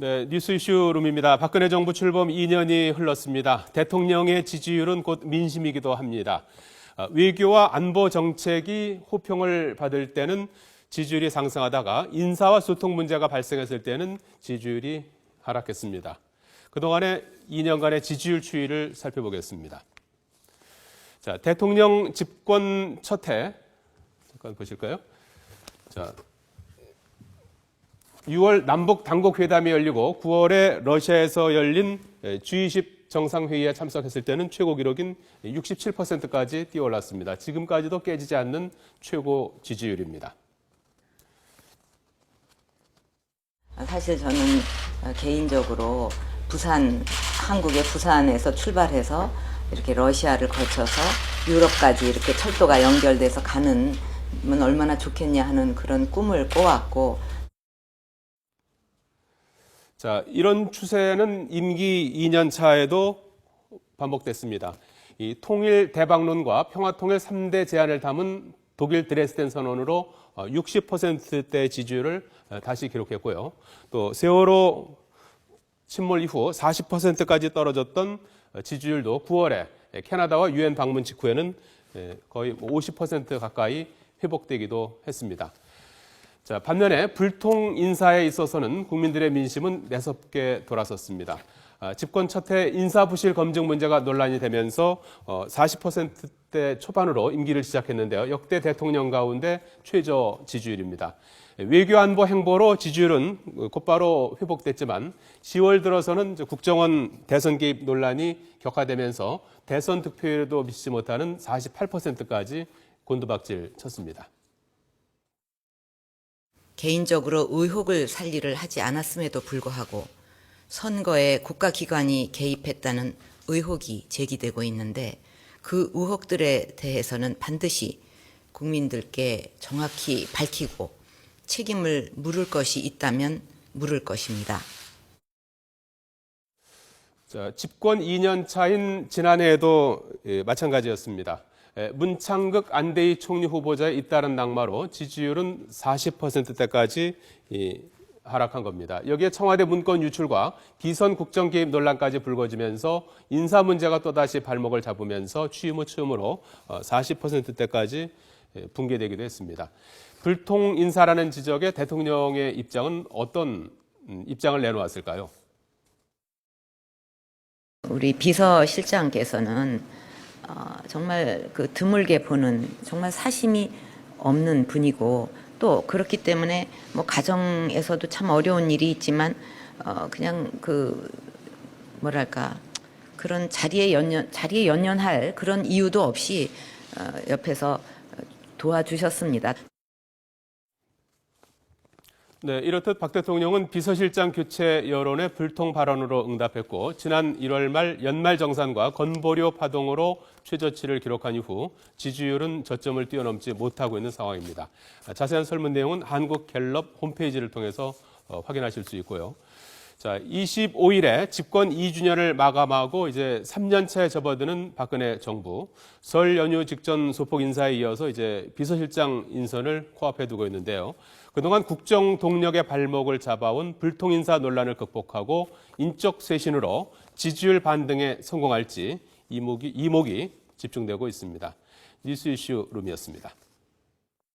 네, 뉴스 이슈 룸입니다. 박근혜 정부 출범 2년이 흘렀습니다. 대통령의 지지율은 곧 민심이기도 합니다. 외교와 안보 정책이 호평을 받을 때는 지지율이 상승하다가 인사와 소통 문제가 발생했을 때는 지지율이 하락했습니다. 그동안의 2년간의 지지율 추이를 살펴보겠습니다. 자, 대통령 집권 첫 해, 잠깐 보실까요? 자, 6월 남북 당국 회담이 열리고 9월에 러시아에서 열린 G20 정상회의에 참석했을 때는 최고 기록인 67%까지 뛰어올랐습니다. 지금까지도 깨지지 않는 최고 지지율입니다. 사실 저는 개인적으로 한국의 부산에서 출발해서 이렇게 러시아를 거쳐서 유럽까지 이렇게 철도가 연결돼서 가는 면 얼마나 좋겠냐 하는 그런 꿈을 꿔왔고, 자, 이런 추세는 임기 2년 차에도 반복됐습니다. 이 통일 대박론과 평화통일 3대 제안을 담은 독일 드레스덴 선언으로 60%대 지지율을 다시 기록했고요. 또 세월호 침몰 이후 40%까지 떨어졌던 지지율도 9월에 캐나다와 유엔 방문 직후에는 거의 50% 가까이 회복되기도 했습니다. 자, 반면에 불통 인사에 있어서는 국민들의 민심은 매섭게 돌아섰습니다. 집권 첫 해 인사부실 검증 문제가 논란이 되면서 40%대 초반으로 임기를 시작했는데요. 역대 대통령 가운데 최저 지지율입니다. 외교안보 행보로 지지율은 곧바로 회복됐지만 10월 들어서는 국정원 대선 개입 논란이 격화되면서 대선 득표율에도 미치지 못하는 48%까지 곤두박질 쳤습니다. 개인적으로 의혹을 살리를 하지 않았음에도 불구하고 선거에 국가기관이 개입했다는 의혹이 제기되고 있는데, 그 의혹들에 대해서는 반드시 국민들께 정확히 밝히고 책임을 물을 것이 있다면 물을 것입니다. 자, 집권 2년 차인 지난해에도 마찬가지였습니다. 문창극 안대희 총리 후보자의 잇따른 낙마로 지지율은 40%대까지 하락한 겁니다. 여기에 청와대 문건 유출과 기선 국정 개입 논란까지 불거지면서 인사 문제가 또다시 발목을 잡으면서 취임 후 처음으로 40%대까지 붕괴되기도 했습니다. 불통 인사라는 지적에 대통령의 입장은 어떤 입장을 내놓았을까요? 우리 비서실장께서는 정말 그 드물게 보는 정말 사심이 없는 분이고, 또 그렇기 때문에 뭐 가정에서도 참 어려운 일이 있지만 그냥 그런 자리에 연연할 그런 이유도 없이 옆에서 도와주셨습니다. 네, 이렇듯 박 대통령은 비서실장 교체 여론에 불통 발언으로 응답했고, 지난 1월 말 연말 정산과 건보료 파동으로 최저치를 기록한 이후 지지율은 저점을 뛰어넘지 못하고 있는 상황입니다. 자세한 설문 내용은 한국갤럽 홈페이지를 통해서 확인하실 수 있고요. 자, 25일에 집권 2주년을 마감하고 이제 3년 차에 접어드는 박근혜 정부. 설 연휴 직전 소폭 인사에 이어서 이제 비서실장 인선을 코앞에 두고 있는데요. 그동안 국정 동력의 발목을 잡아온 불통 인사 논란을 극복하고 인적 쇄신으로 지지율 반등에 성공할지 이목이 집중되고 있습니다. 뉴스 이슈 룸이었습니다.